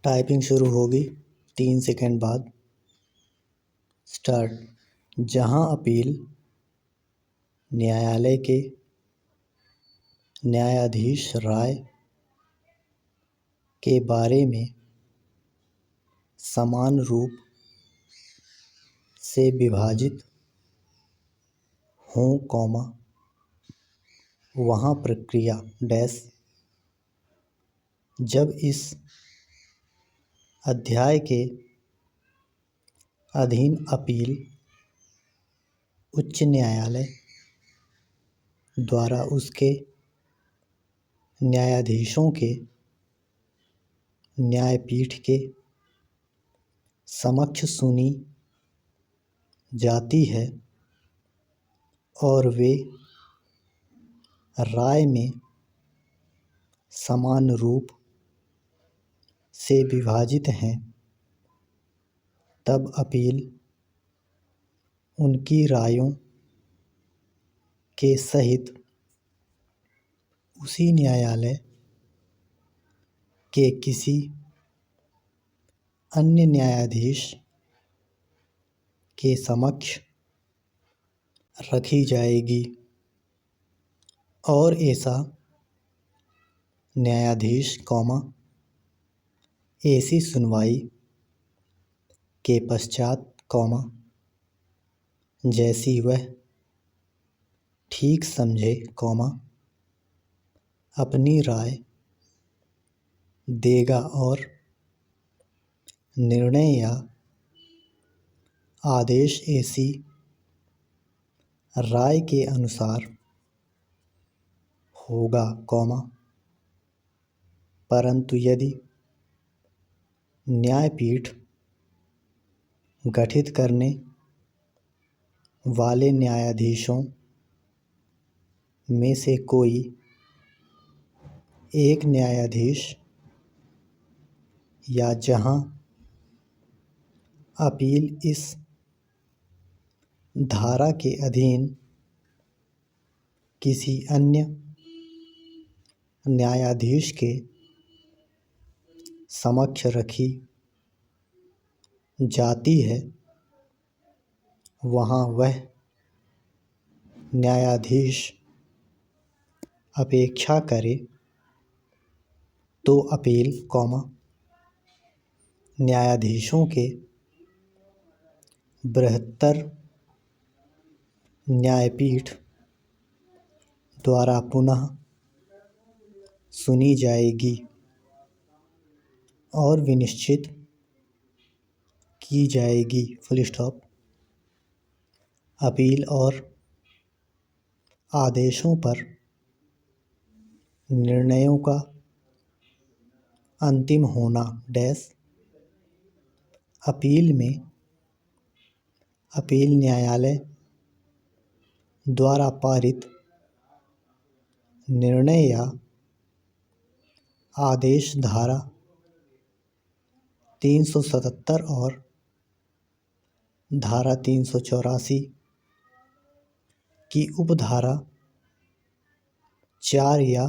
Typing शुरू होगी 3 second बाद। स्टार्ट। जहां अपील न्यायालय के न्यायाधीश राय के बारे में समान रूप से विभाजित हों, वहाँ प्रक्रिया डैश। जब इस अध्याय के अधीन अपील उच्च न्यायालय द्वारा उसके न्यायाधीशों के न्यायपीठ के समक्ष सुनी जाती है और वे राय में समान रूप से विभाजित हैं, तब अपील उनकी रायों के सहित उसी न्यायालय के किसी अन्य न्यायाधीश के समक्ष रखी जाएगी और ऐसा न्यायाधीश, ऐसी सुनवाई के पश्चात, जैसी वह ठीक समझे, अपनी राय देगा और निर्णय या आदेश ऐसी राय के अनुसार होगा, परंतु यदि न्यायपीठ गठित करने वाले न्यायाधीशों में से कोई एक न्यायाधीश या जहां अपील इस धारा के अधीन किसी अन्य न्यायाधीश के समक्ष रखी जाती है, वहाँ वह न्यायाधीश अपेक्षा करे तो अपील, न्यायाधीशों के बृहत्तर न्यायपीठ द्वारा पुनः सुनी जाएगी और विनिश्चित की जाएगी। अपील और आदेशों पर निर्णयों का अंतिम होना डैश। अपील में अपील न्यायालय द्वारा पारित निर्णय या आदेश धारा 377 और धारा 384 की उपधारा 4 या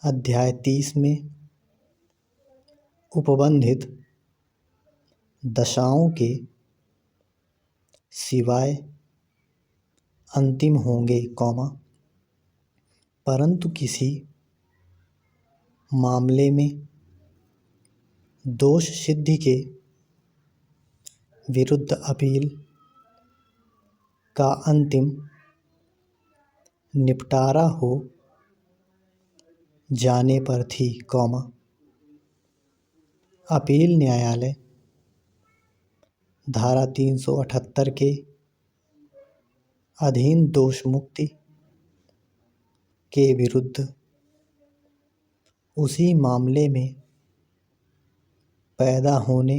अध्याय 30 में उपबंधित दशाओं के सिवाय अंतिम होंगे, परंतु किसी मामले में दोष सिद्धि के विरुद्ध अपील का अंतिम निपटारा हो जाने पर थी, अपील न्यायालय धारा 378 के अधीन दोष मुक्ति के विरुद्ध उसी मामले में पैदा होने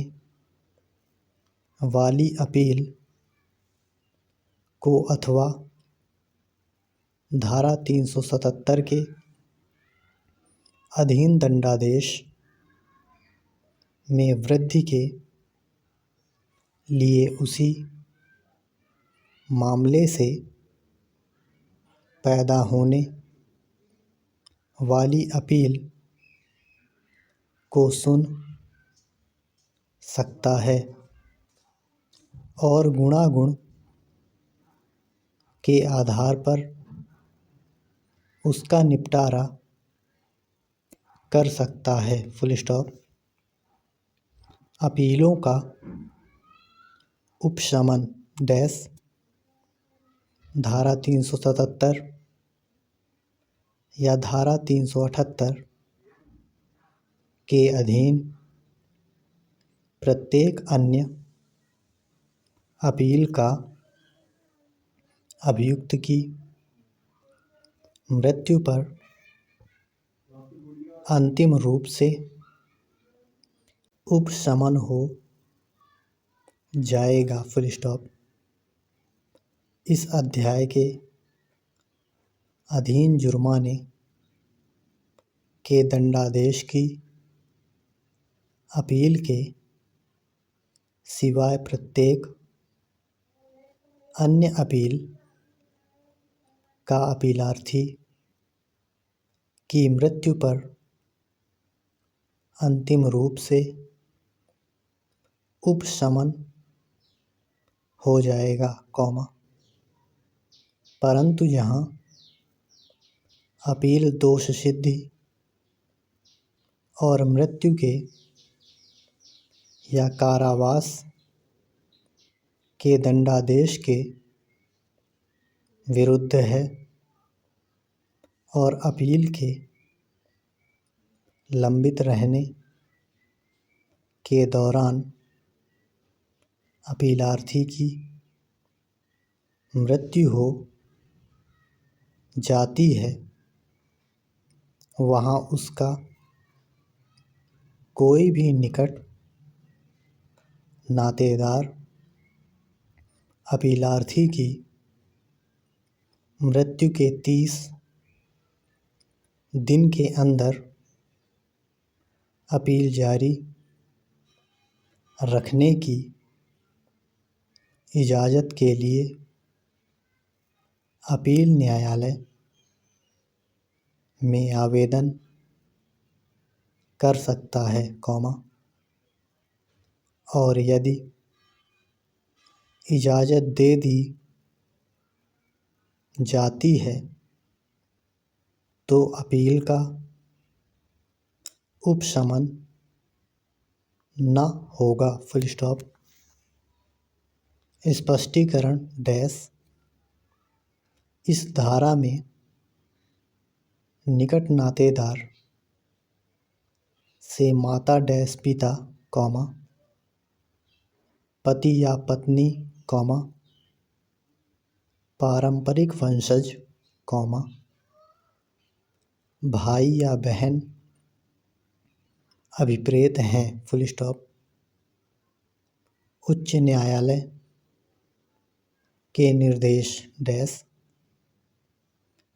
वाली अपील को अथवा धारा 377 के अधीन दंडादेश में वृद्धि के लिए उसी मामले से पैदा होने वाली अपील को सुन सकता है और गुणागुण के आधार पर उसका निपटारा कर सकता है। Full stop. अपीलों का उपशमन डैश धारा 377 या धारा 378 के अधीन प्रत्येक अन्य अपील का अभियुक्त की मृत्यु पर अंतिम रूप से उपशमन हो जाएगा। Full stop. इस अध्याय के अधीन जुर्माने के दंडादेश की अपील के सिवाय प्रत्येक अन्य अपील का अपीलार्थी की मृत्यु पर अंतिम रूप से उपशमन हो जाएगा, परंतु यहाँ अपील दोष सिद्धि और मृत्यु के या कारावास के दंडादेश के विरुद्ध है और अपील के लंबित रहने के दौरान अपीलार्थी की मृत्यु हो जाती है, वहाँ उसका कोई भी निकट नातेदार अपीलार्थी की मृत्यु के 30 दिन के अंदर अपील जारी रखने की इजाज़त के लिए अपील न्यायालय में आवेदन कर सकता है, और यदि इजाज़त दे दी जाती है तो अपील का उपशमन न होगा। Full stop. स्पष्टीकरण डैश इस धारा में निकट नातेदार से माता डैश पिता, पति या पत्नी, पारंपरिक वंशज, भाई या बहन अभिप्रेत हैं। Full stop. उच्च न्यायालय के निर्देश डैश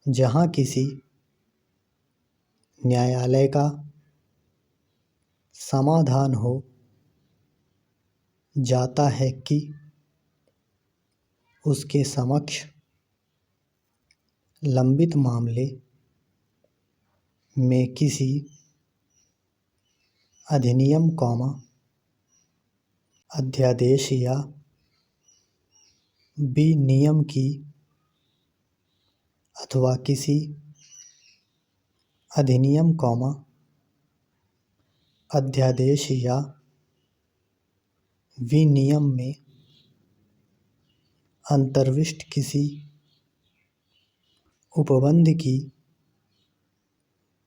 जहाँ किसी न्यायालय का समाधान हो जाता है कि उसके समक्ष लंबित मामले में किसी अधिनियम, अध्यादेश या विनियम की अथवा किसी अधिनियम, अध्यादेश या विनियम में अंतर्विष्ट किसी उपबंध की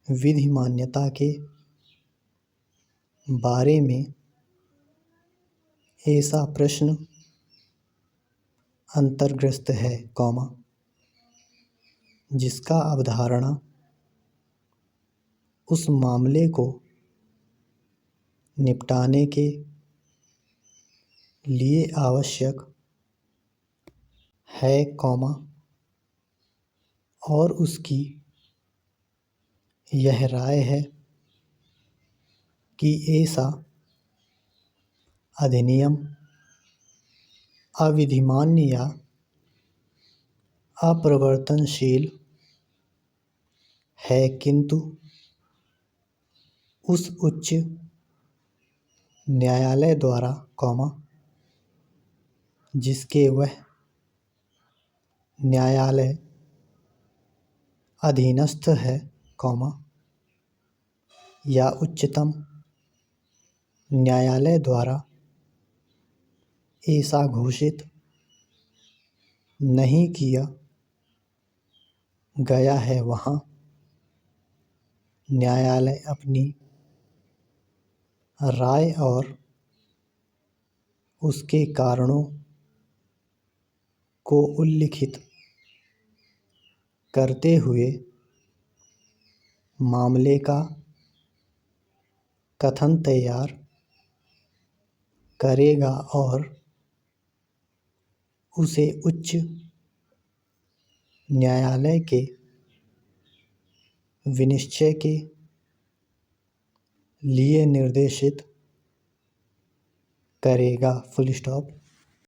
विधि मान्यता के बारे में ऐसा प्रश्न अंतर्ग्रस्त है, जिसका अवधारणा उस मामले को निपटाने के लिए आवश्यक है, और उसकी यह राय है कि ऐसा अधिनियम अविधिमान्य या अप्रवर्तनशील है, किंतु उस उच्च न्यायालय द्वारा, जिसके वह न्यायालय अधीनस्थ है, या उच्चतम न्यायालय द्वारा ऐसा घोषित नहीं किया गया है, वहाँ न्यायालय अपनी राय और उसके कारणों को उल्लिखित करते हुए मामले का कथन तैयार करेगा और उसे उच्च न्यायालय के विनिश्चय के लिए निर्देशित करेगा।